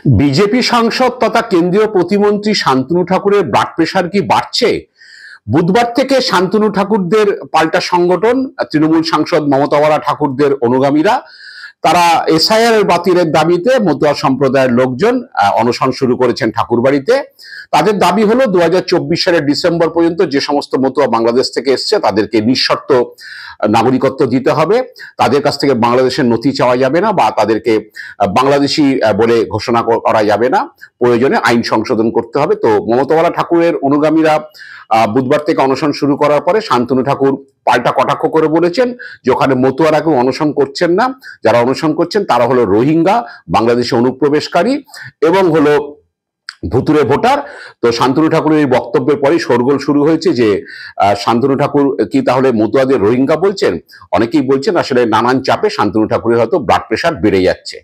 BJP সাংসদ তথা কেন্দ্রীয় প্রতিমন্ত্রী শান্তনু ঠাকুরের ব্লাড প্রেশার কি বাড়ছে? বুধবার থেকে শান্তনু ঠাকুরদের পাল্টা সংগঠন তৃণমূল সাংসদ মমতা বালা ঠাকুরদের অনুগামীরা তারা এসআইআর বাতিলের দাবিতে মতুয়া সম্প্রদায়ের লোকজন অনশন শুরু করেছেন ঠাকুরবাড়িতে। তাদের দাবি হলো 2024 সালের ডিসেম্বর পর্যন্ত যে সমস্ত মতুয়া বাংলাদেশ থেকে এসছে তাদেরকে নিঃশর্ত নাগরিকত্ব দিতে হবে, তাদের কাছ থেকে বাংলাদেশের নথি চাওয়া যাবে না বা তাদেরকে বাংলাদেশি বলে ঘোষণা করা যাবে না, প্রয়োজনে আইন সংশোধন করতে হবে। তো মমতা বালা ঠাকুরের অনুগামীরা বুধবার থেকে অনশন শুরু করার পরে শান্তনু ঠাকুর পাল্টা কটাক্ষ করে বলেছেন যে ওখানে মতুয়ারা কেউ অনশন করছেন না, যারা অনশন করছেন তারা হলো রোহিঙ্গা, বাংলাদেশে অনুপ্রবেশকারী এবং হলো ভুতুরে ভোটার। তো শান্তনু ঠাকুরের এই বক্তব্যের পরেই শোরগোল শুরু হয়েছে যে শান্তনু ঠাকুর কি তাহলে মতুয়াদের রোহিঙ্গা বলছেন? অনেকেই বলছেন আসলে নানান চাপে শান্তনু ঠাকুরের হয়তো ব্লাড প্রেশার বেড়ে যাচ্ছে।